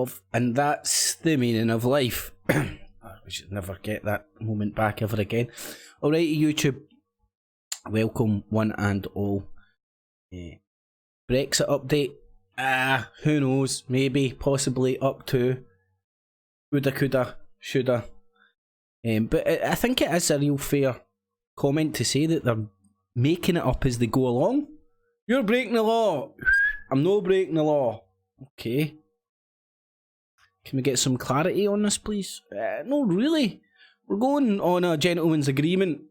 of, and that's the meaning of life. We should never get that moment back ever again. Alright, YouTube, welcome one and all. Brexit update. Who knows? Maybe, possibly up to woulda, coulda, shoulda. But I think it is a real fair comment to say that they're making it up as they go along. You're breaking the law. I'm not breaking the law. Okay. Can we get some clarity on this, please? No, really. We're going on a gentleman's agreement.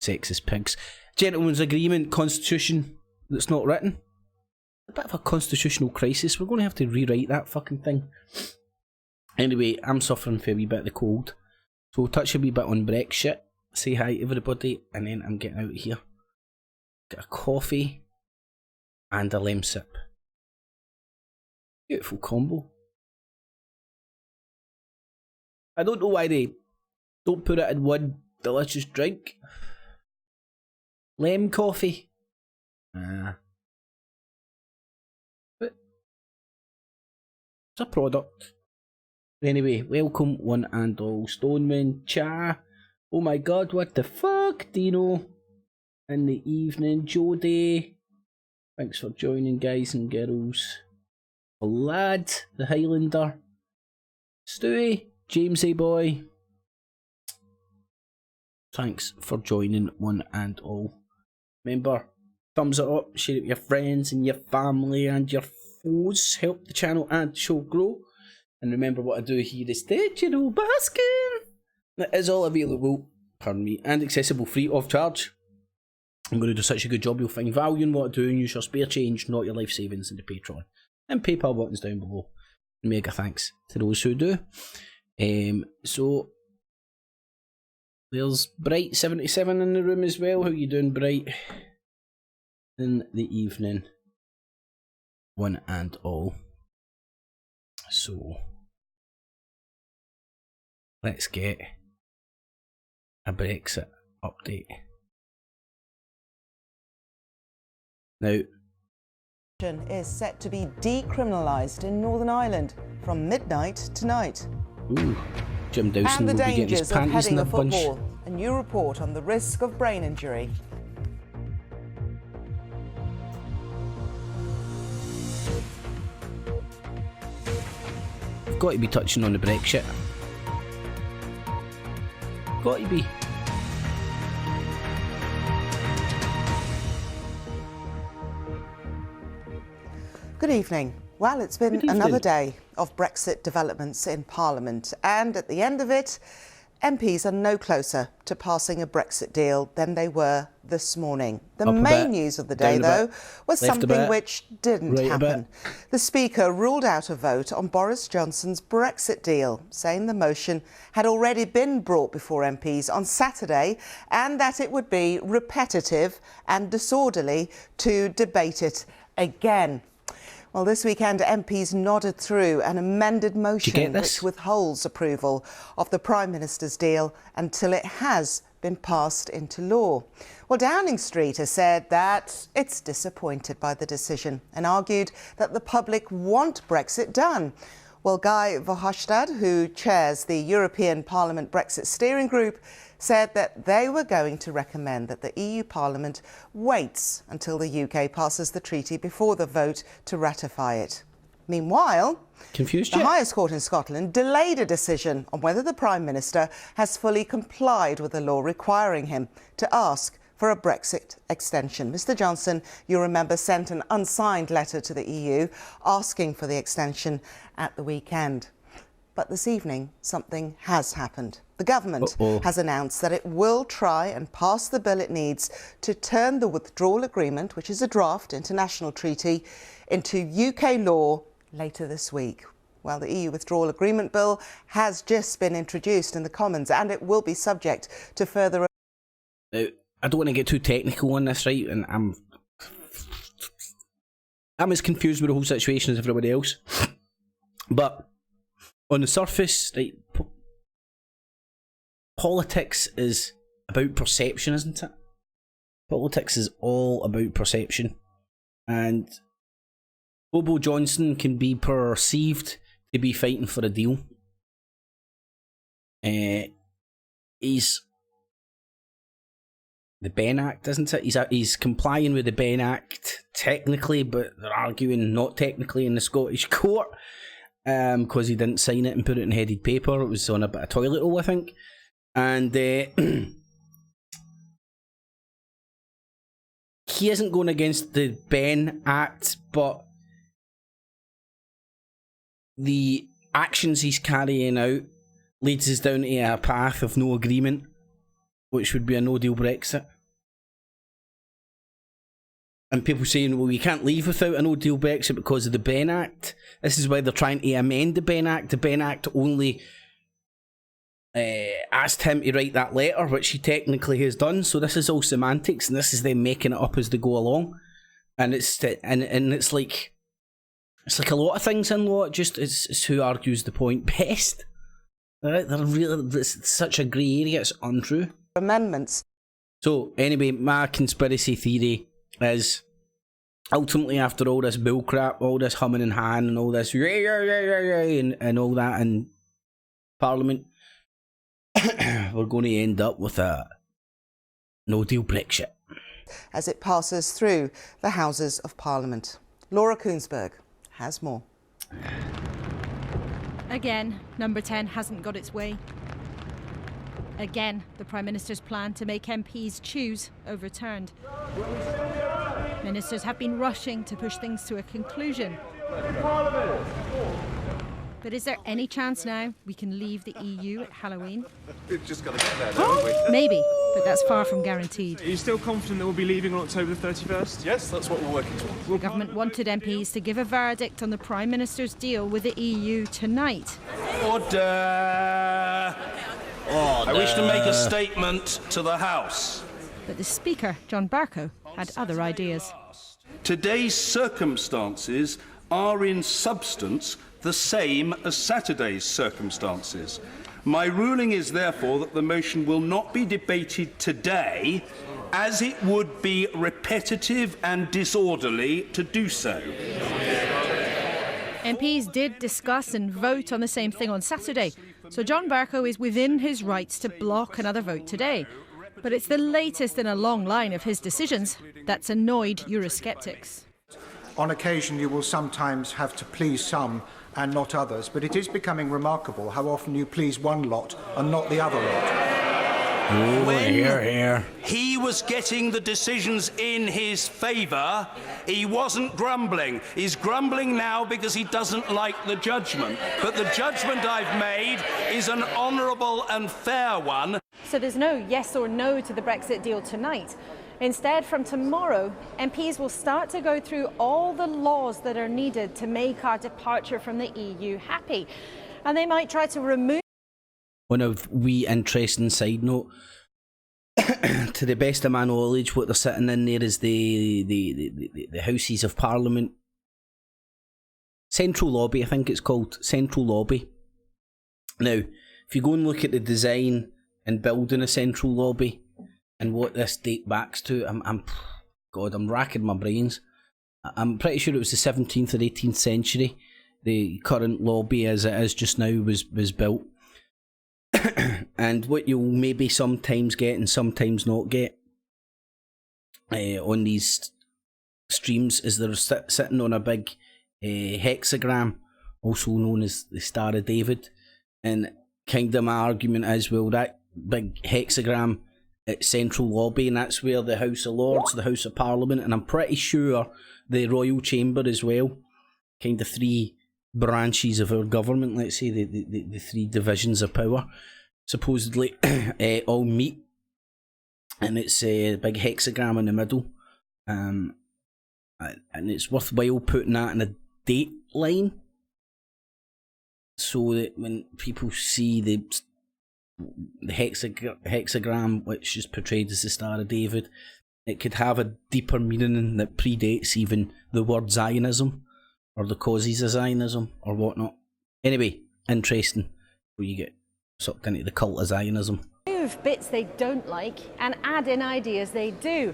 Sexist pigs. Gentleman's agreement, constitution that's not written. A bit of a constitutional crisis. We're going to have to rewrite that fucking thing. Anyway, I'm suffering for a wee bit of the cold. So we'll touch a wee bit on Brexit. Say hi to everybody. And then I'm getting out of here. Get a coffee. And a lem sip. Beautiful combo. I don't know why they don't put it in one delicious drink. Lem coffee. But it's a product. Anyway, welcome one and all. Stoneman, Cha. Oh my god, what the fuck? Dino. In the evening. Jodie. Thanks for joining, guys and girls. Lad, the Highlander. Stewie. Jamesy boy, thanks for joining one and all. Remember, thumbs it up, share it with your friends and your family and your foes. Help the channel and show grow. And remember what I do here is digital basking. That is all available, pardon me, and accessible free of charge. I'm going to do such a good job you'll find value in what I do and use your spare change, not your life savings, in the Patreon and PayPal buttons down below. Mega thanks to those who do. So there's Bright77 in the room as well. How you doing, Bright? In the evening, one and all. So let's get a Brexit update. Now, is set to be decriminalised in Northern Ireland from midnight tonight. Ooh, Jim Dawson and the will be getting his dangers of panties in heading a a bunch. football. A new report on the risk of brain injury. Got to be touching on the Brexit. Got to be. Good evening. Well, it's been another day of Brexit developments in Parliament, and at the end of it, MPs are no closer to passing a Brexit deal than they were this morning. The main news of the day, though, was something which didn't happen. The Speaker ruled out a vote on Boris Johnson's Brexit deal, saying the motion had already been brought before MPs on Saturday and that it would be repetitive and disorderly to debate it again. Well, this weekend, MPs nodded through an amended motion which withholds approval of the Prime Minister's deal until it has been passed into law. Well, Downing Street has said that it's disappointed by the decision and argued that the public want Brexit done. Well, Guy Verhofstadt, who chairs the European Parliament Brexit Steering Group, said that they were going to recommend that the EU Parliament waits until the UK passes the treaty before the vote to ratify it. Meanwhile, the highest court in Scotland delayed a decision on whether the Prime Minister has fully complied with the law requiring him to ask for a Brexit extension. Mr Johnson, you remember, sent an unsigned letter to the EU asking for the extension at the weekend. But this evening, something has happened. The government has announced that it will try and pass the bill it needs to turn the withdrawal agreement, which is a draft international treaty, into UK law later this week. Well, the EU Withdrawal Agreement Bill has just been introduced in the Commons and it will be subject to further... Now, I don't want to get too technical on this, right? And I'm as confused with the whole situation as everybody else. But on the surface, right, politics is about perception, isn't it? Politics is all about perception. And Bobo Johnson can be perceived to be fighting for a deal. He's the Ben Act, isn't it? He's complying with the Ben Act technically, but they're arguing not technically in the Scottish court because he didn't sign it and put it in headed paper. It was on a bit of toilet roll, I think. And he isn't going against the Ben Act, but the actions he's carrying out leads us down to a path of no agreement, which would be a no-deal Brexit. And people saying, well, you can't leave without a no-deal Brexit because of the Ben Act. This is why they're trying to amend the Ben Act. The Ben Act only asked him to write that letter, which he technically has done. So this is all semantics, and this is them making it up as they go along. And it's like a lot of things in law. It's who argues the point best. They're really, it's such a grey area. It's untrue. Amendments. So anyway, my conspiracy theory is ultimately, after all this bullcrap, all this humming and hawing and all this and all that in Parliament, we're going to end up with a no-deal Brexit as it passes through the Houses of Parliament. Laura Koonsberg has more. Again, number 10 hasn't got its way. Again, the Prime Minister's plan to make MPs choose overturned. Ministers have been rushing to push things to a conclusion. But is there any chance now we can leave the EU at Halloween? We've just got to get there, don't we? Maybe, but that's far from guaranteed. Are you still confident that we'll be leaving on October the 31st? Yes, that's what we're working towards. The government wanted MPs to give a verdict on the Prime Minister's deal with the EU tonight. Order! I wish to make a statement to the House. But the Speaker, John Bercow, had other ideas. Today's circumstances are in substance the same as Saturday's circumstances. My ruling is therefore that the motion will not be debated today, as it would be repetitive and disorderly to do so. MPs did discuss and vote on the same thing on Saturday, so John Bercow is within his rights to block another vote today. But it's the latest in a long line of his decisions that's annoyed Eurosceptics. On occasion, you will sometimes have to please some and not others, but it is becoming remarkable how often you please one lot and not the other lot. When he was getting the decisions in his favour, he wasn't grumbling. He's grumbling now because he doesn't like the judgment. But the judgment I've made is an honourable and fair one. So there's no yes or no to the Brexit deal tonight. Instead, from tomorrow, MPs will start to go through all the laws that are needed to make our departure from the EU happy. And they might try to remove... One of wee interesting side note, to the best of my knowledge, what they're sitting in there is the Houses of Parliament Central Lobby, I think it's called, Central Lobby. Now, if you go and look at the design and building a Central Lobby and what this date backs to, I'm racking my brains. I'm pretty sure it was the 17th or 18th century. The current lobby as it is just now was built. And what you'll maybe sometimes get and sometimes not get on these streams is they're sitting on a big hexagram, also known as the Star of David. And kind of my argument is, well, that big hexagram at Central Lobby, and that's where the House of Lords, the House of Parliament, and I'm pretty sure the Royal Chamber as well, kind of three branches of our government, let's say, the three divisions of power, supposedly all meet, and it's a big hexagram in the middle, and it's worthwhile putting that in a date line, so that when people see the hexagram, which is portrayed as the Star of David, it could have a deeper meaning that predates even the word Zionism, or the causes of Zionism, or whatnot. Anyway, interesting, where you get sucked into the cult of Zionism. Remove bits they don't like and add in ideas they do.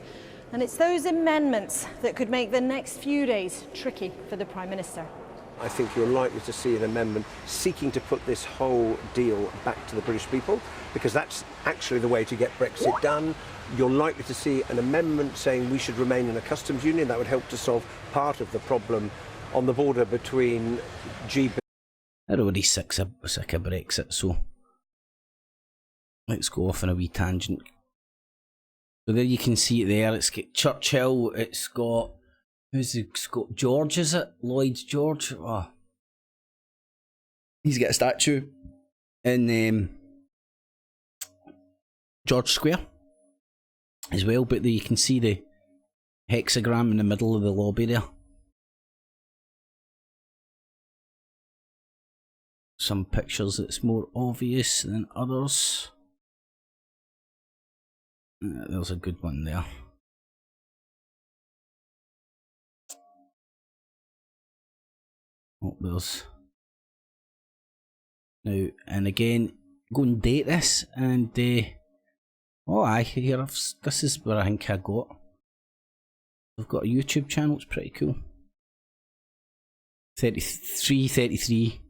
And it's those amendments that could make the next few days tricky for the Prime Minister. I think you're likely to see an amendment seeking to put this whole deal back to the British people, because that's actually the way to get Brexit done. You're likely to see an amendment saying we should remain in a customs union. That would help to solve part of the problem on the border between GB. Everybody's sick of Brexit, so let's go off on a wee tangent. So there you can see it there. It's got Churchill. It's got it's got George, is it? Lloyd George. Oh. He's got a statue in George Square as well, but there you can see the hexagram in the middle of the lobby there. Some pictures that's more obvious than others. There's a good one there. Oh, there's now and again. Go and date this, and oh, I here. This is where I think I got. I've got a YouTube channel. It's pretty cool. 33.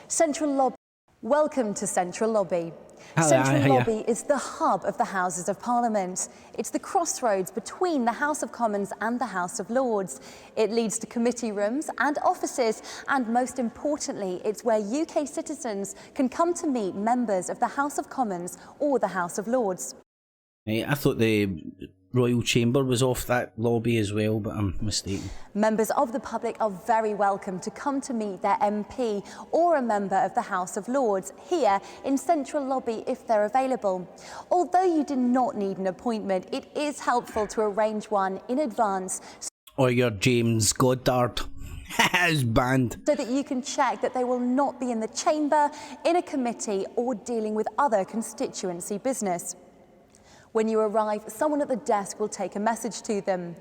Central Lobby. Welcome to Central Lobby. Hello, Central Lobby is the hub of the Houses of Parliament. It's the crossroads between the House of Commons and the House of Lords. It leads to committee rooms and offices, and most importantly, it's where UK citizens can come to meet members of the House of Commons or the House of Lords. I thought the Royal Chamber was off that lobby as well, but I'm mistaken. Members of the public are very welcome to come to meet their MP or a member of the House of Lords here in Central Lobby if they're available. Although you do not need an appointment, it is helpful to arrange one in advance. Or your James Goddard has banned. So that you can check that they will not be in the chamber, in a committee or dealing with other constituency business. When you arrive, someone at the desk will take a message to them.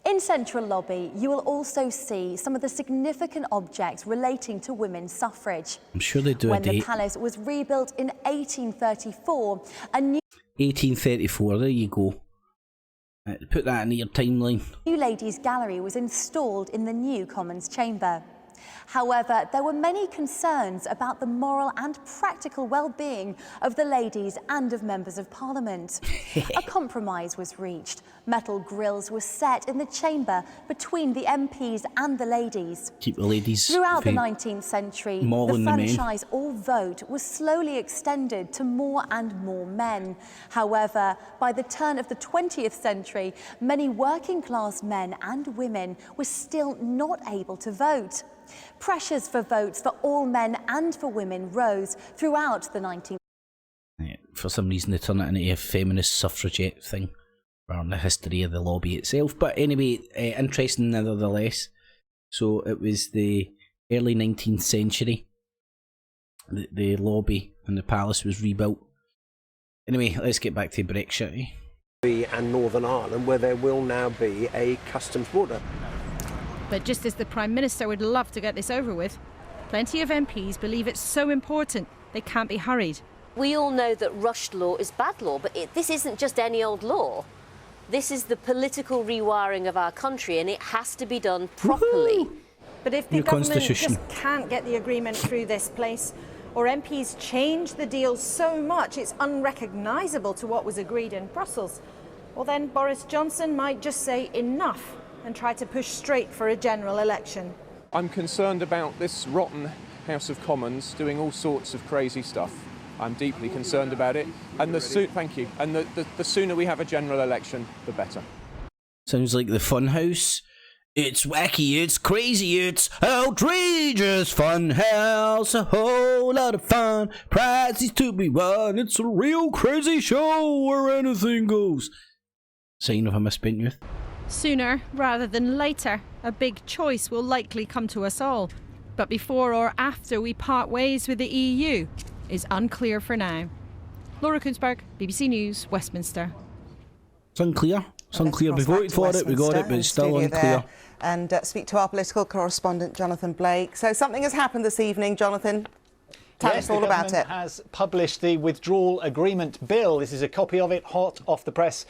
In Central Lobby, you will also see some of the significant objects relating to women's suffrage. I'm sure they do when a date. The palace was rebuilt in 1834, a new 1834, there you go. Put that in your timeline. New ladies' gallery was installed in the new Commons chamber. However, there were many concerns about the moral and practical well-being of the ladies and of members of Parliament. A compromise was reached. Metal grills were set in the chamber between the MPs and the ladies. Keep the ladies. Throughout the 19th century, the franchise or vote was slowly extended to more and more men. However, by the turn of the 20th century, many working-class men and women were still not able to vote. Pressures for votes for all men and for women rose throughout the 19th. For some reason, they turn it into a feminist suffragette thing, rather than the history of the lobby itself. But anyway, interesting nevertheless. So it was the early 19th century. The lobby and the palace was rebuilt. Anyway, let's get back to Brexit. And Northern Ireland, where there will now be a customs border. But just as the Prime Minister would love to get this over with, plenty of MPs believe it's so important they can't be hurried. We all know that rushed law is bad law, but this isn't just any old law. This is the political rewiring of our country, and it has to be done properly. But if the government just can't get the agreement through this place, or MPs change the deal so much it's unrecognisable to what was agreed in Brussels, well then Boris Johnson might just say enough and try to push straight for a general election. I'm concerned about this rotten House of Commons doing all sorts of crazy stuff. I'm deeply concerned about it, and the sooner we have a general election, the better. Sounds like the Fun House. It's wacky, it's crazy, it's outrageous Fun House, a whole lot of fun, prizes to be won. It's a real crazy show where anything goes. Sign of a misspent youth. Sooner rather than later, a big choice will likely come to us all. But before or after we part ways with the EU is unclear for now. Laura Kunzberg, BBC News, Westminster. It's unclear. It's unclear. We voted for it, we got it, but it's still unclear. And speak to our political correspondent, Jonathan Blake. So something has happened this evening, Jonathan. Tell us all about it. The government has published the withdrawal agreement bill. This is a copy of it, hot off the press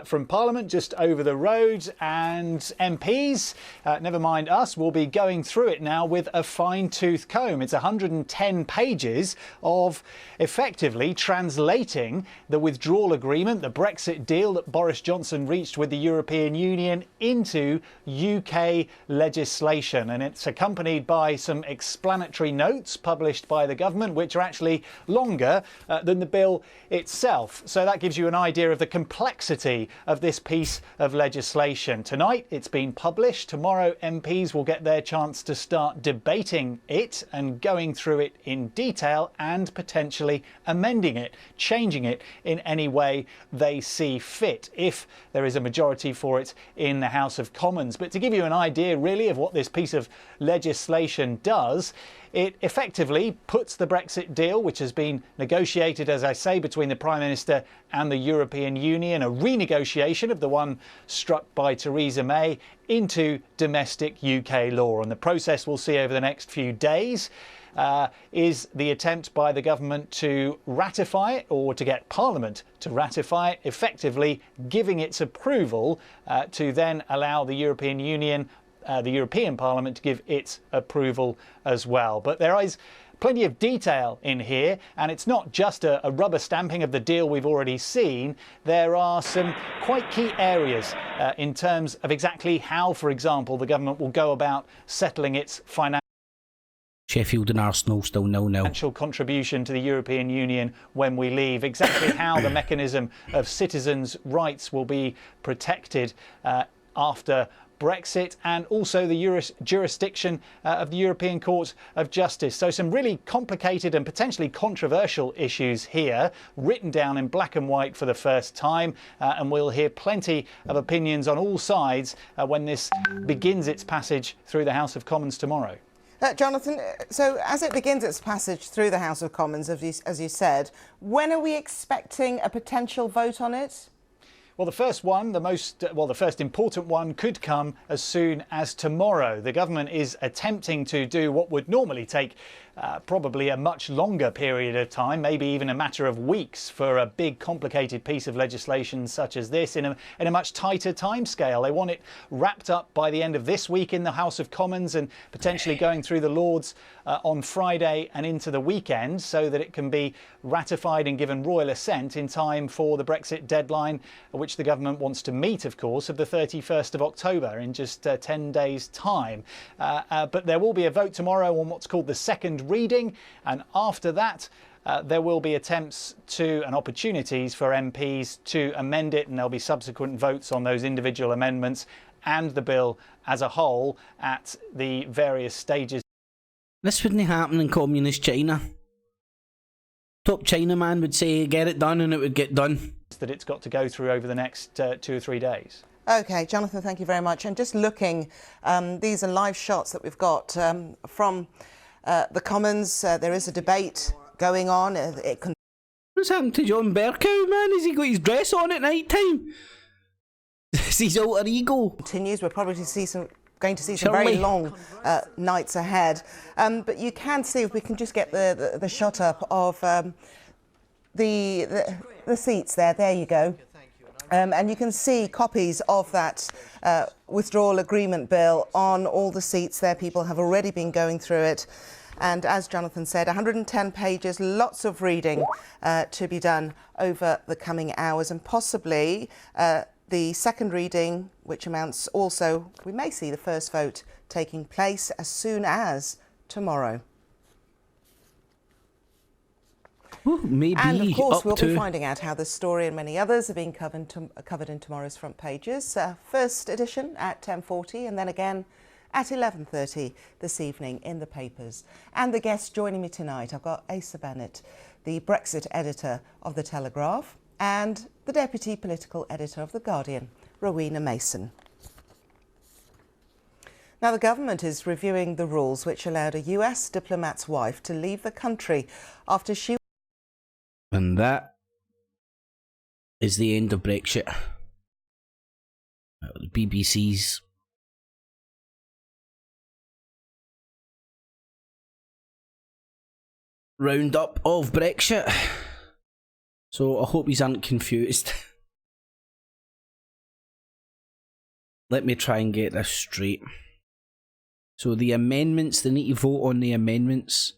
from Parliament, just over the road. And MPs, never mind us, will be going through it now with a fine-tooth comb. It's 110 pages of effectively translating the withdrawal agreement, the Brexit deal that Boris Johnson reached with the European Union, into UK legislation. And it's accompanied by some explanatory notes published by the government, which are actually longer than the bill itself. So that gives you an idea of the complexity of this piece of legislation. Tonight it's been published. Tomorrow MPs will get their chance to start debating it and going through it in detail and potentially amending it, changing it in any way they see fit, if there is a majority for it in the House of Commons. But to give you an idea really of what this piece of legislation does, it effectively puts the Brexit deal, which has been negotiated, as I say, between the Prime Minister and the European Union, a renegotiation of the one struck by Theresa May, into domestic UK law. And the process we'll see over the next few days is the attempt by the government to ratify it, or to get Parliament to ratify it, effectively giving its approval to then allow the European Union, the European Parliament, to give its approval as well. But there is plenty of detail in here, and it's not just a rubber stamping of the deal we've already seen. There are some quite key areas in terms of exactly how, for example, the government will go about settling its Sheffield and Arsenal still 0-0. Financial contribution to the European Union when we leave, exactly how the mechanism of citizens' rights will be protected after Brexit, and also the jurisdiction of the European Court of Justice. So some really complicated and potentially controversial issues here, written down in black and white for the first time, and we'll hear plenty of opinions on all sides when this begins its passage through the House of Commons tomorrow. Jonathan, so as it begins its passage through the House of Commons, as you said, when are we expecting a potential vote on it? Well, the first one, the first important one, could come as soon as tomorrow. The government is attempting to do what would normally take probably a much longer period of time, maybe even a matter of weeks, for a big complicated piece of legislation such as this, in a much tighter timescale. They want it wrapped up by the end of this week in the House of Commons, and potentially going through the Lords on Friday and into the weekend, so that it can be ratified and given royal assent in time for the Brexit deadline, which the government wants to meet, of course, of the 31st of October, in just 10 days' time. But there will be a vote tomorrow on what's called the second reading, and after that there will be attempts to and opportunities for MPs to amend it, and there'll be subsequent votes on those individual amendments and the bill as a whole at the various stages. This wouldn't happen in communist China. Top Chinaman would say get it done, and it would get done. That it's got to go through over the next 2 or 3 days. OK, Jonathan, thank you very much. And just looking, these are live shots that we've got from the Commons. There is a debate going on. What's happened to John Bercow, man? Has he got his dress on at night time? Is his alter ego? Continues. We're probably going to see some very long nights ahead. But you can see, if we can just get the shot up of the seats there. There you go. And you can see copies of that withdrawal agreement bill on all the seats there. People have already been going through it. And as Jonathan said, 110 pages, lots of reading to be done over the coming hours, and possibly the second reading, which amounts also, we may see the first vote taking place as soon as tomorrow. Ooh, maybe. And of course we'll be finding out how this story and many others are being covered in tomorrow's front pages. First edition at 10:40, and then again at 11:30 this evening in the papers. And the guests joining me tonight, I've got Asa Bennett, the Brexit editor of The Telegraph, and the deputy political editor of The Guardian, Rowena Mason. Now, the government is reviewing the rules which allowed a US diplomat's wife to leave the country after she... And that is the end of Brexit. BBC's roundup of Brexit. So I hope you aren't confused. Let me try and get this straight. So the amendments, they need to vote on the amendments.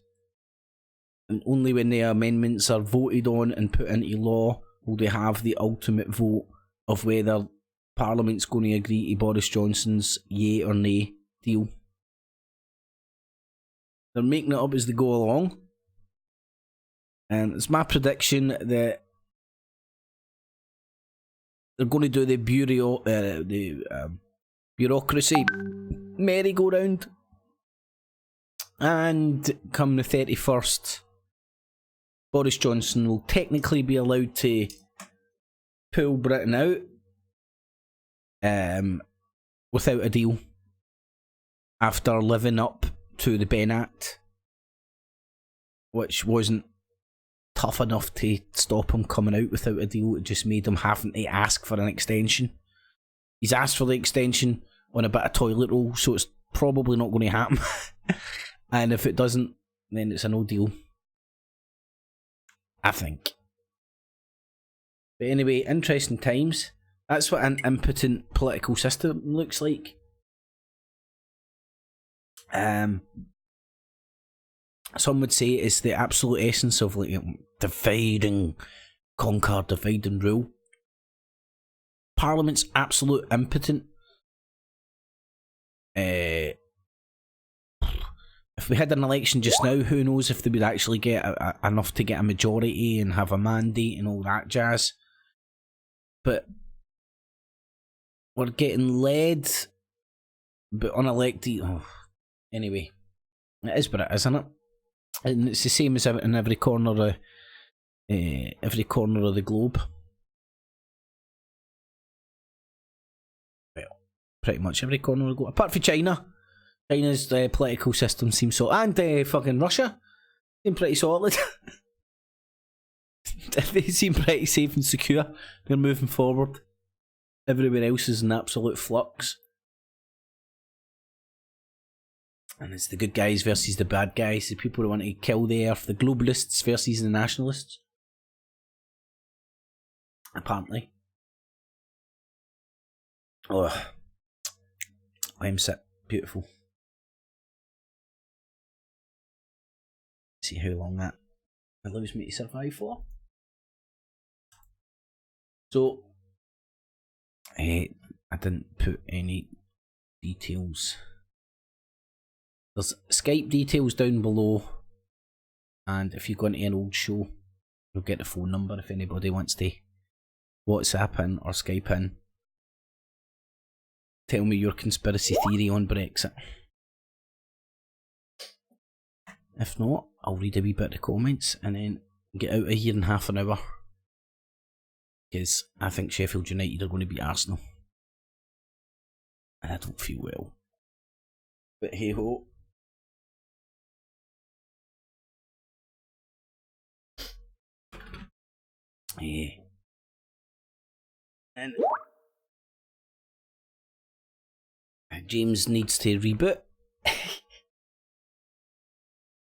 And only when the amendments are voted on and put into law will they have the ultimate vote of whether Parliament's going to agree to Boris Johnson's yay or nay deal. They're making it up as they go along. And it's my prediction that they're going to do the bureaucracy merry-go-round. And come the 31st, Boris Johnson will technically be allowed to pull Britain out without a deal after living up to the Benn Act, which wasn't tough enough to stop him coming out without a deal. It just made him having to ask for an extension. He's asked for the extension on a bit of toilet roll, so it's probably not going to happen. And if it doesn't, then it's a no deal, I think. But anyway, interesting times. That's what an impotent political system looks like. Some would say it's the absolute essence of like divide and conquer, divide and rule. Parliament's absolute impotent. If we had an election just now, who knows if they would actually get enough to get a majority and have a mandate and all that jazz. But we're getting led, but unelected. Oh. Anyway, it is what it is, isn't it? And it's the same as in every corner of the globe. Well, pretty much every corner of the globe, apart from China. China's political system seems so, and fucking Russia seem pretty solid. They seem pretty safe and secure. They're moving forward. Everywhere else is in absolute flux. And it's the good guys versus the bad guys, the people who want to kill the earth, the globalists versus the nationalists. Apparently. Oh, I'm sick. Beautiful. See how long that allows me to survive for. So, I didn't put any details. There's Skype details down below, and if you go into an old show, you'll get the phone number if anybody wants to WhatsApp in or Skype in. Tell me your conspiracy theory on Brexit. If not, I'll read a wee bit of the comments and then get out of here in half an hour. Because I think Sheffield United are going to beat Arsenal. And I don't feel well. But hey ho. Yeah. And James needs to reboot.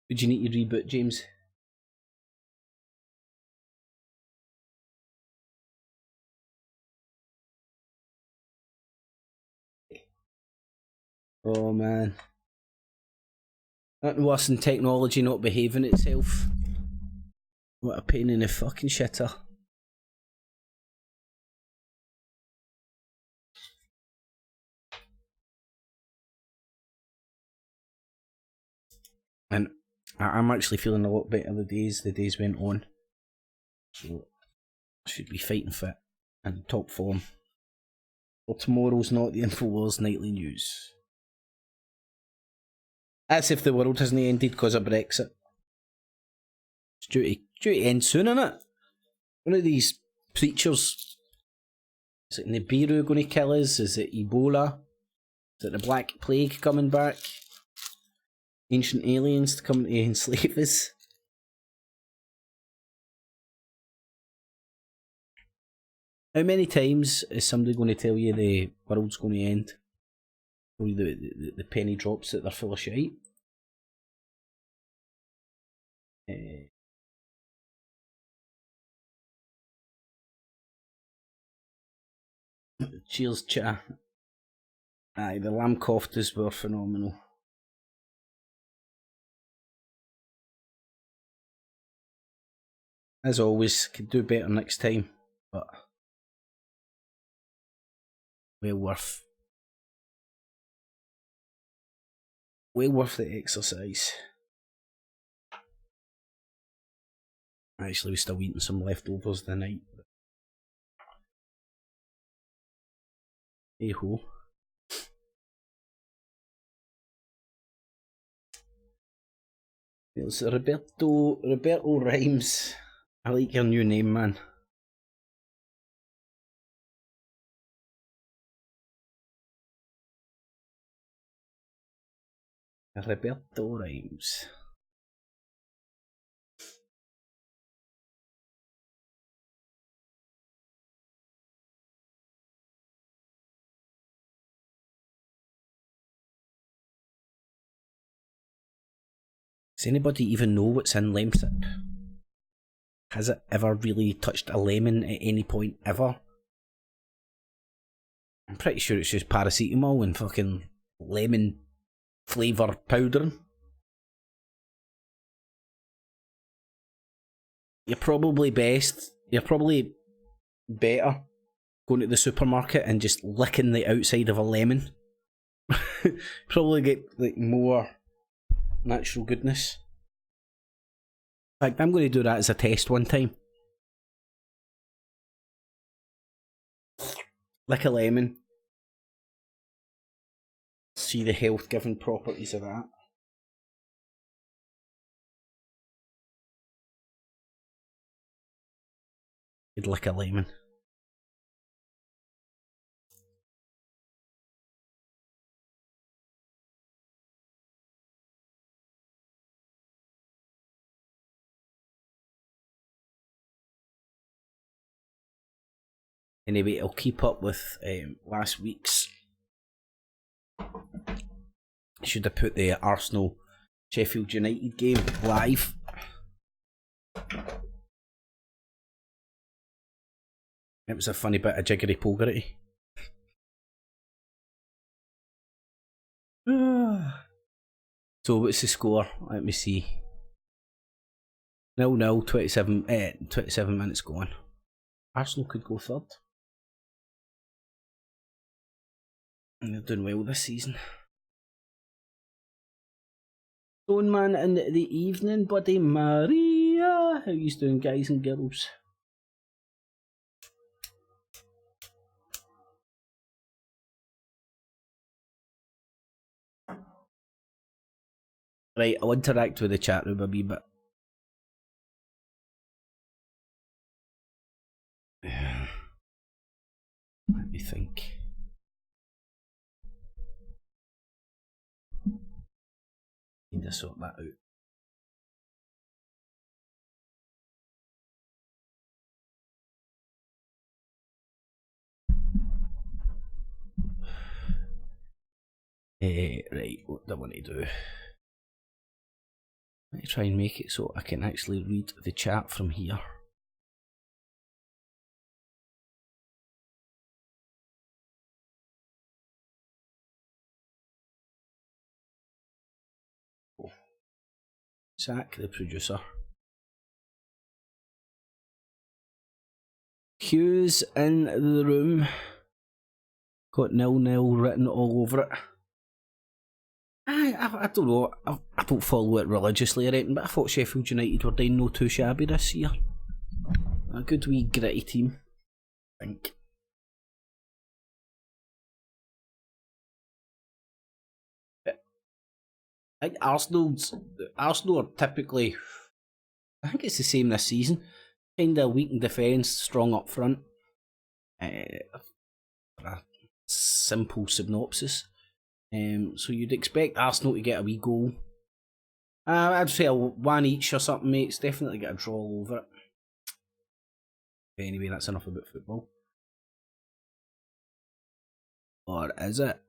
Would you need to reboot, James? Oh man. Nothing worse than technology not behaving itself. What a pain in the fucking shitter. And I'm actually feeling a lot better the days went on. So I should be fighting fit and top form. Well, tomorrow's not the InfoWars Nightly News. That's if the world hasn't ended because of Brexit. It's due to end soon, isn't it? One of these preachers. Is it Nibiru going to kill us? Is it Ebola? Is it the Black Plague coming back? Ancient aliens to come to enslave us? How many times is somebody going to tell you the world's going to end? Or the penny drops that they're full of shite? Cheers, chat. Aye, the lamb koftas were phenomenal. As always, could do better next time, but well worth the exercise. Actually, we're still eating some leftovers the night. Hey ho. It's Roberto Rhymes. I like your new name, man. Roberto Rhymes. Does anybody even know what's in Lemsip? Has it ever really touched a lemon at any point ever? I'm pretty sure it's just paracetamol and fucking lemon flavour powdering. You're probably better going to the supermarket and just licking the outside of a lemon. Probably get like more natural goodness. In fact, I'm going to do that as a test one time. Lick a lemon. See the health giving properties of that. You'd lick a lemon. Anyway, I'll keep up with last week's. Should have put the Arsenal Sheffield United game live. It was a funny bit of jiggery pogery. So what's the score? Let me see. 0-0, 27 minutes going. Arsenal could go third. And they're doing well this season. Stone Man in the evening, buddy. Maria, how you doing, guys and girls? Right, I'll interact with the chat room a wee bit. Let me think. Need to sort that out. Right, what do I want to do? Let me try and make it so I can actually read the chat from here. Oh. Zach, the producer. Hugh's in the room. Got 0-0 written all over it. I don't know. I don't follow it religiously or anything, but I thought Sheffield United were doing no too shabby this year. A good wee gritty team, I think. I think Arsenal are typically, I think it's the same this season. Kind of weak in defence, strong up front. A simple synopsis. So you'd expect Arsenal to get a wee goal. I'd say a 1 each or something, mate. It's definitely get a draw over it. Anyway, that's enough about football. Or is it?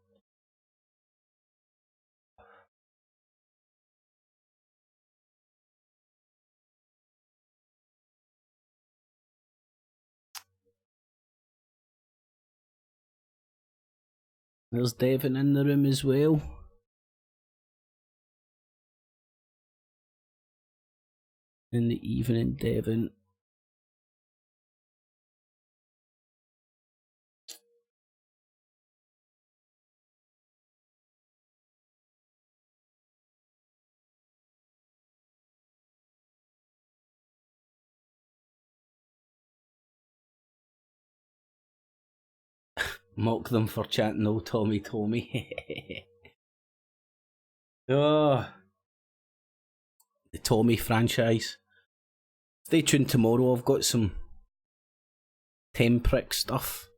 There's Devon in the room as well. In the evening, Devon. Mock them for chanting "No Tommy Tommy." Oh, the Tommy franchise. Stay tuned tomorrow. I've got some Temprick stuff.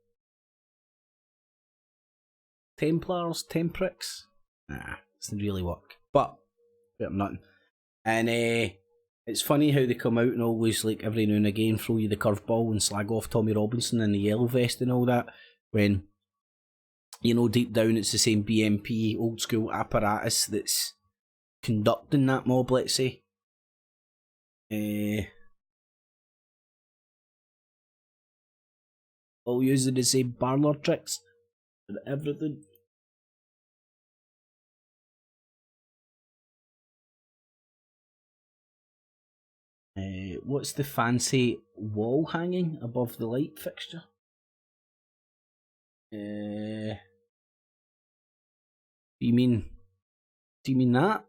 Templars, Tempricks. Nah, doesn't really work. But better than nothing. And it's funny how they come out and always, like, every now and again throw you the curveball and slag off Tommy Robinson in the yellow vest and all that, when, you know, deep down it's the same BNP old school apparatus that's conducting that mob, let's say. All using the same parlour tricks and everything. What's the fancy wall hanging above the light fixture? Do you mean that?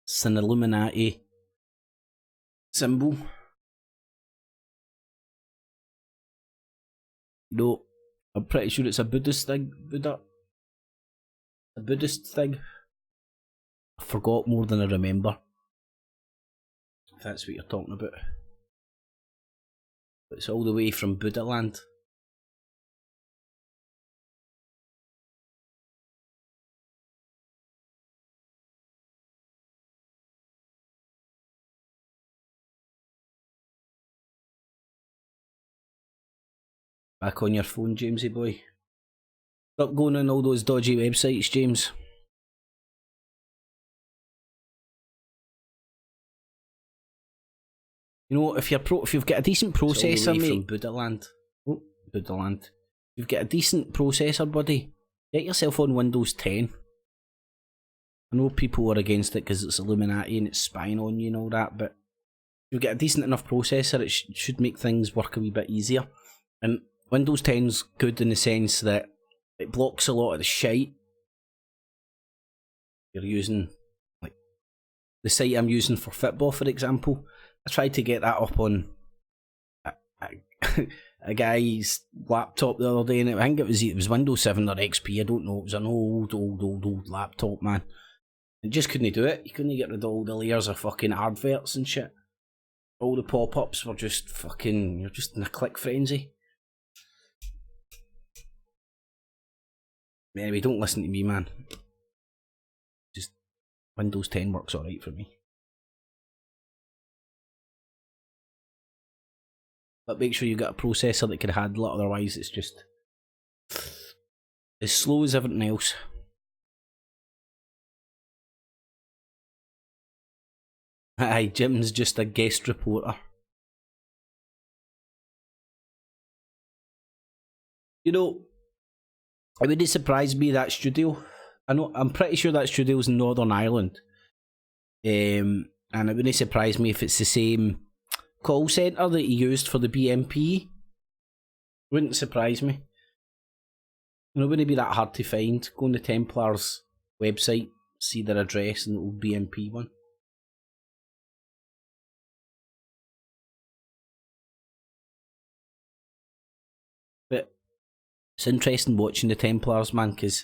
It's an Illuminati symbol. No, I'm pretty sure it's a Buddhist thing. A Buddhist thing. I forgot more than I remember. If that's what you're talking about. But it's all the way from Buddha land. Back on your phone, Jamesy boy. Stop going on all those dodgy websites, James. You know, if you've got a decent processor, mate. From Buddhaland. Oh, Buddhaland. If you've got a decent processor, buddy, get yourself on Windows 10. I know people are against it because it's Illuminati and it's spying on you and all that, but if you've got a decent enough processor, it should make things work a wee bit easier. And Windows 10's good in the sense that it blocks a lot of the shite. You're using, like, the site I'm using for football, for example. I tried to get that up on a guy's laptop the other day, and I think it was Windows 7 or XP, I don't know. It was an old laptop, man. And just couldn't do it. You couldn't get rid of all the layers of fucking adverts and shit. All the pop-ups were just fucking, you're just in a click frenzy. Anyway, don't listen to me, man. Just Windows 10 works alright for me. But make sure you got a processor that can handle it, otherwise it's just as slow as everything else. Aye, Jim's just a guest reporter. You know, it wouldn't surprise me, that studio. I'm pretty sure that studio's in Northern Ireland. And it wouldn't surprise me if it's the same call centre that he used for the BNP. Wouldn't surprise me. And it wouldn't be that hard to find. Go on the Templars website, see their address and the old BNP one. But it's interesting watching the Templars, man, because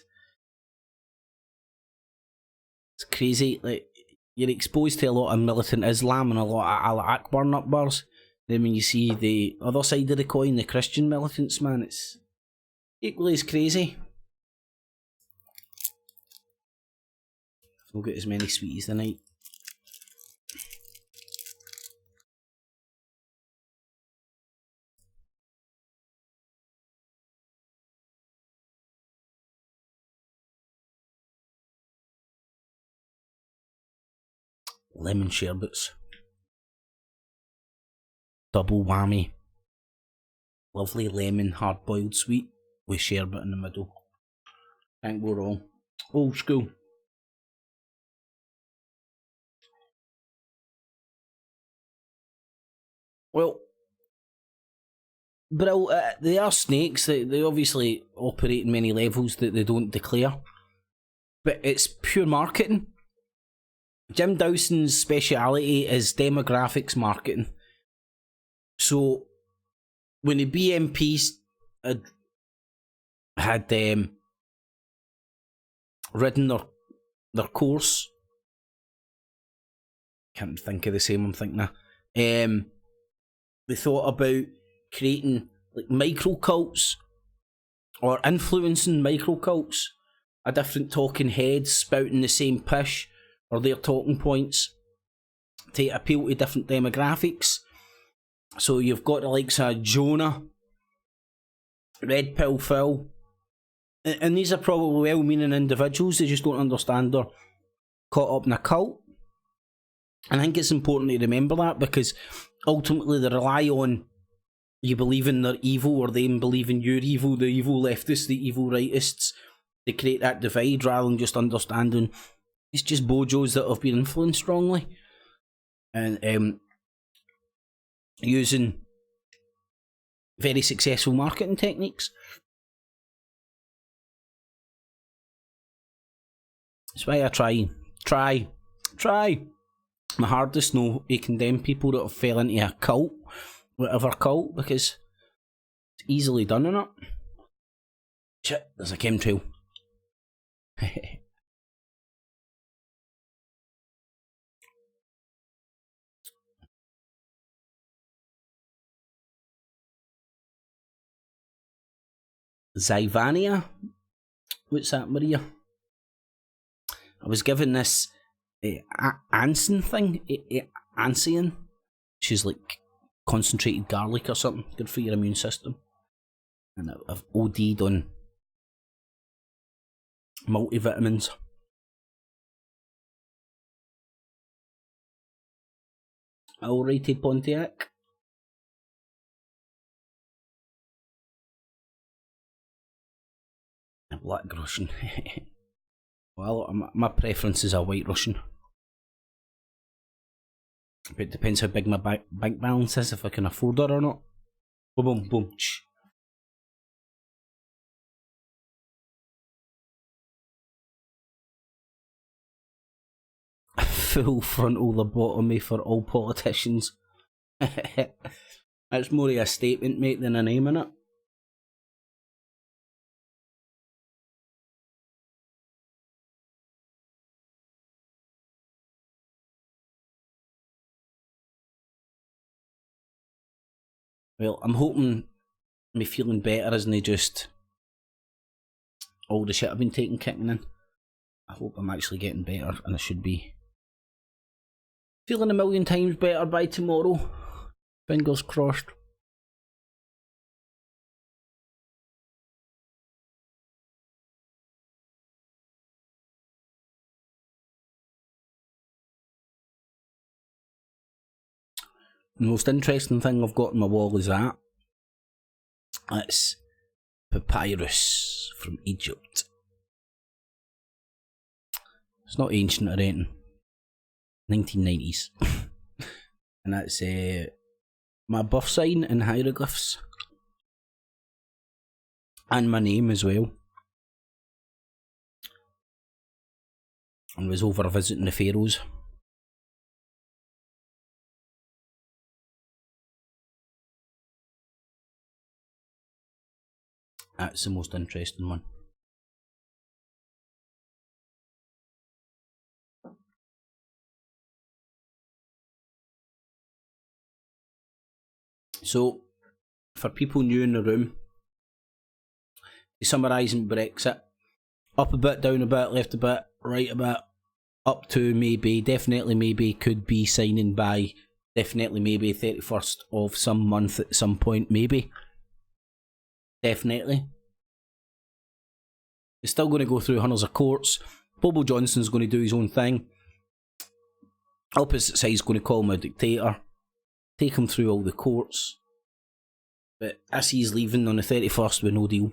it's crazy. Like, you're exposed to a lot of militant Islam and a lot of Allah Akbar nutbars. Then when you see the other side of the coin, the Christian militants, man, it's equally as crazy. We'll get as many sweeties tonight. Lemon sherbets. Double whammy. Lovely lemon hard-boiled sweet with sherbet in the middle. Can't go wrong. Old school. Well, they are snakes. They obviously operate in many levels that they don't declare. But it's pure marketing. Jim Dawson's speciality is demographics marketing. So, when the BMPs had ridden their course, can't think of the same I'm thinking of, they thought about creating like micro cults or influencing micro cults, a different talking heads spouting the same pish or their talking points to appeal to different demographics. So you've got the likes of Jonah, Red Pill Phil, and these are probably well-meaning individuals. They just don't understand they're caught up in a cult. And I think it's important to remember that, because ultimately they rely on you believing they're evil or them believing you're evil, the evil leftists, the evil rightists, to create that divide rather than just understanding it's just bojos that have been influenced strongly. And using very successful marketing techniques. That's why I try my hardest to condemn people that have fell into a cult, whatever cult, because it's easily done, innit? Shit, there's a chemtrail. Zyvania? What's that, Maria? I was given this Ansin thing, Ansian, which is like concentrated garlic or something, good for your immune system. And I've OD'd on multivitamins. Ill-rated Pontiac. A black Russian. Well, my preference is a white Russian. But it depends how big my bank balance is, if I can afford it or not. Boom, boom, boom. Full frontal lobotomy for all politicians. That's more of a statement, mate, than a name in it. Well, I'm hoping me feeling better isn't just all the shit I've been taking kicking in. I hope I'm actually getting better, and I should be feeling a million times better by tomorrow. Fingers crossed. The most interesting thing I've got on my wall is that. It's papyrus from Egypt. It's not ancient or anything. 1990s. And that's my birth sign in hieroglyphs. And my name as well. And was over visiting the pharaohs. That's the most interesting one. So, for people new in the room, summarising Brexit, up a bit, down a bit, left a bit, right a bit, up to maybe, definitely maybe, could be signing by, definitely maybe 31st of some month at some point, maybe. Definitely. It's still going to go through hundreds of courts. Bobo Johnson's going to do his own thing. Opposite side's going to call him a dictator. Take him through all the courts. But I see he's leaving on the 31st with no deal.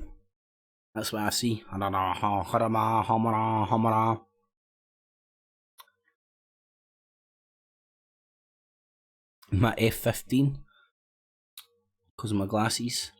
That's what I see. My F15 because of my glasses.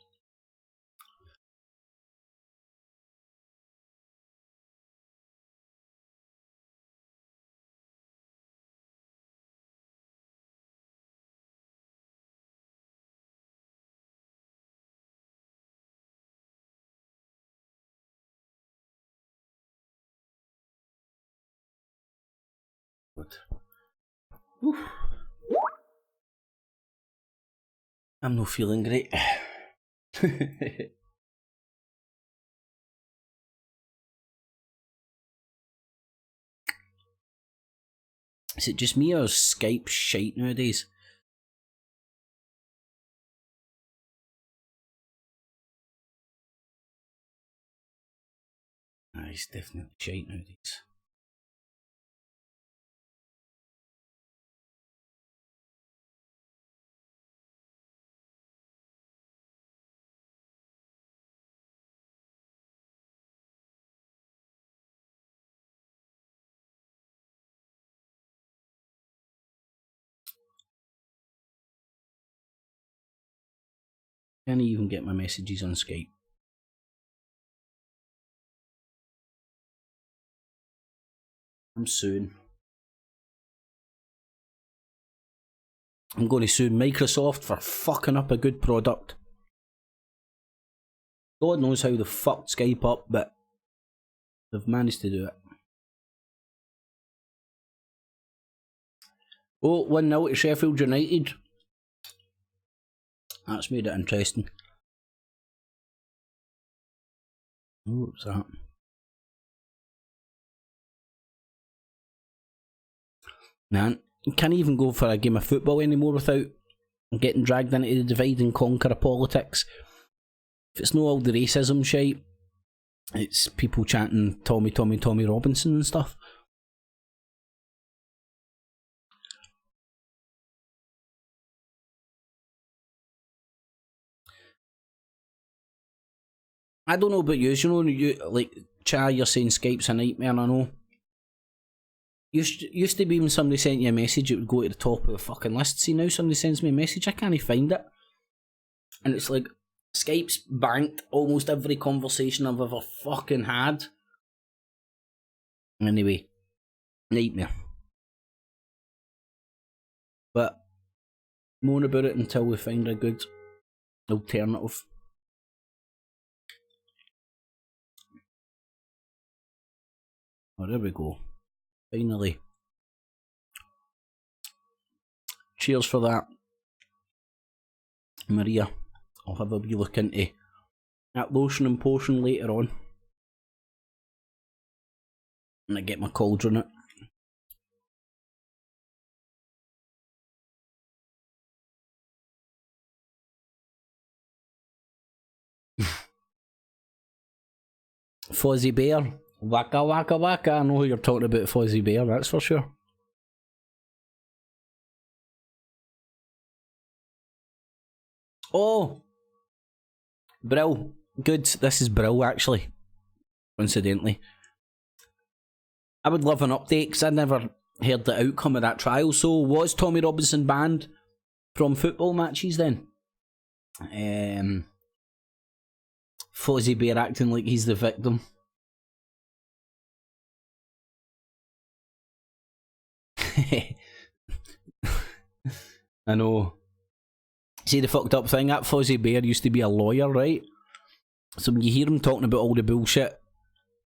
Oof. I'm not feeling great. Is it just me or is Skype shite nowadays? It's definitely shite nowadays. Can't even get my messages on Skype. I'm suing. I'm going to sue Microsoft for fucking up a good product. God knows how they fucked Skype up, but they've managed to do it. Oh, 1-0 to Sheffield United. That's made it interesting. Oh, what's that? Man, you can't even go for a game of football anymore without getting dragged into the divide and conquer of politics. If it's not all the racism shite, it's people chanting Tommy Robinson and stuff. I don't know about you know, like, Cha, you're saying Skype's a nightmare, I know. Used to be when somebody sent you a message, it would go to the top of the fucking list. See, now somebody sends me a message, I can't find it. And it's like, Skype's banked almost every conversation I've ever fucking had. Anyway, nightmare. But, moan about it until we find a good alternative. Oh, there we go. Finally. Cheers for that, Maria. I'll have a wee look into that lotion and potion later on. And I get my cauldron it. Fozzie Bear. Waka waka waka. I know who you're talking about, Fozzie Bear, that's for sure. Oh! Brill. Good. This is Brill, actually. Coincidentally. I would love an update, because I never heard the outcome of that trial. So, was Tommy Robinson banned from football matches then? Fozzie Bear acting like he's the victim. I know. See the fucked up thing? That Fozzie Bear used to be a lawyer, right? So when you hear him talking about all the bullshit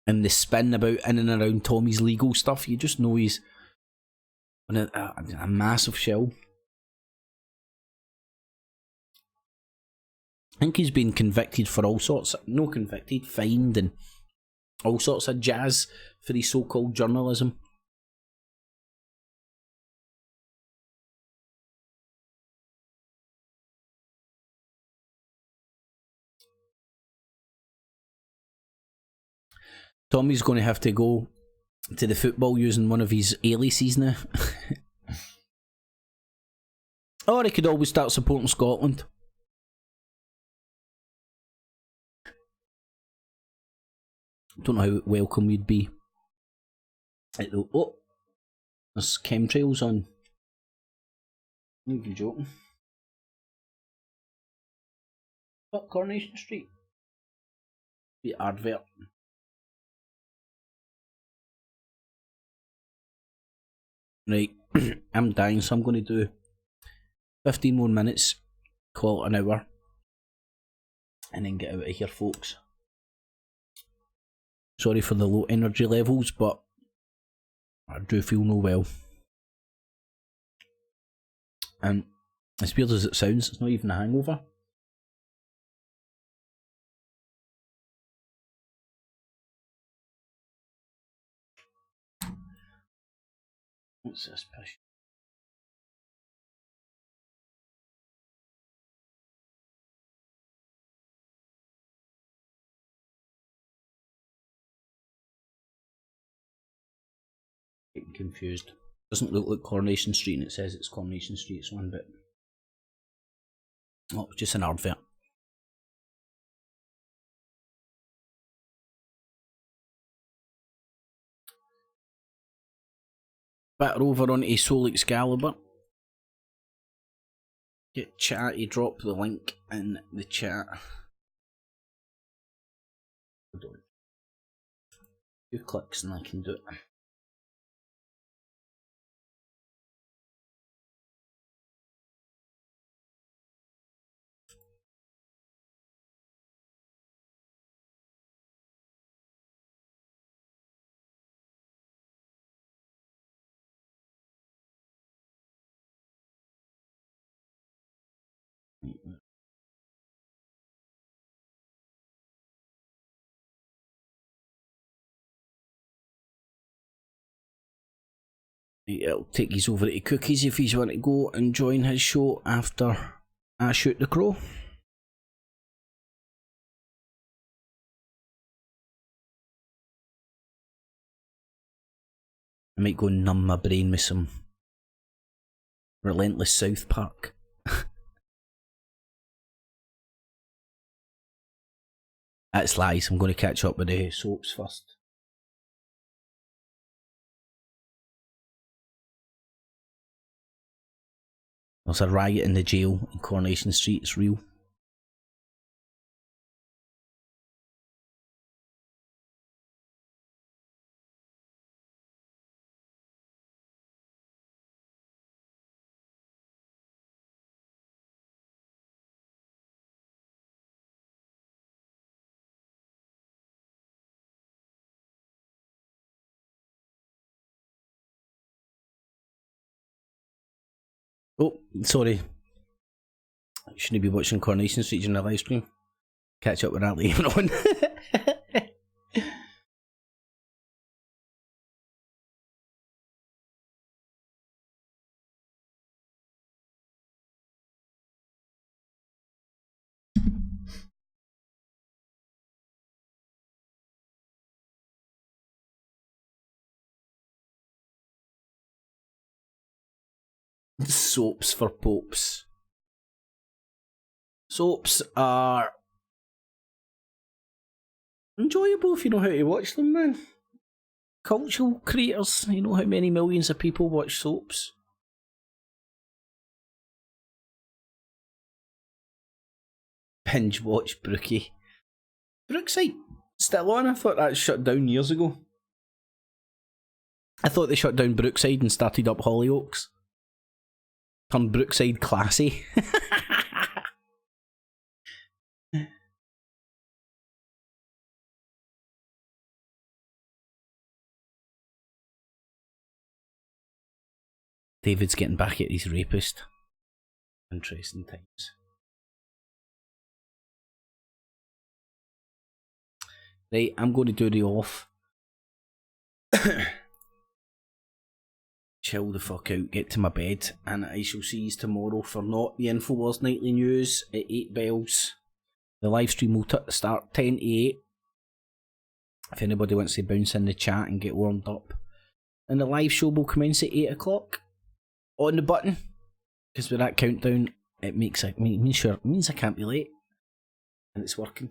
and the spin about in and around Tommy's legal stuff, you just know he's on a massive shell. I think he's been convicted for all sorts of, no convicted, fined and all sorts of jazz for his so-called journalism. Tommy's going to have to go to the football using one of his aliases now. Or he could always start supporting Scotland. Don't know how welcome you'd be. Oh, there's chemtrails on. I'm not even joking. What, Coronation Street? The advert. Right, I'm dying, so I'm going to do 15 more minutes, call it an hour, and then get out of here, folks. Sorry for the low energy levels, but I do feel no well. And as weird as it sounds, it's not even a hangover. What's this pish? Getting confused. Doesn't look like Coronation Street, and it says it's Coronation Street. It's one bit. Oh, just an advert. Batter over onto Soul Excalibur. Get chatty, drop the link in the chat. Hold on. 2 clicks and I can do it. It'll take us over to Cookies if he's want to go and join his show after I shoot the crow. I might go and numb my brain with some relentless South Park. That's lies. I'm going to catch up with the soaps first. There's a riot in the jail in Coronation Street. It's real. Oh, sorry. I shouldn't be watching Coronation Street during the live stream. Catch up with that later on. Soaps for popes. Soaps are enjoyable if you know how to watch them, man. Cultural creators, you know how many millions of people watch soaps. Binge watch Brookie. Brookside still on? I thought that shut down years ago. I thought they shut down Brookside and started up Hollyoaks. Turned Brookside classy. David's getting back at his rapist. Interesting times. Right, I'm going to do the off. Chill the fuck out, get to my bed, and I shall see you tomorrow for not the Infowars Nightly News at 8 bells. The live stream will start 10 to 8. If anybody wants to bounce in the chat and get warmed up. And the live show will commence at 8 o'clock. On the button. Because with that countdown, it means I can't be late. And it's working.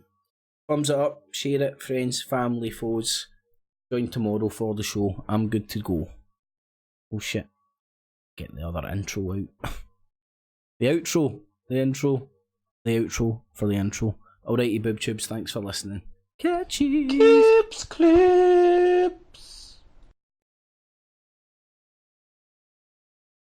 Thumbs it up, share it, friends, family, foes. Join tomorrow for the show. I'm good to go. Oh shit. Get the other intro out. The outro. The intro. The outro for the intro. Alrighty, boob tubes, thanks for listening. Catch you. Clips, clip.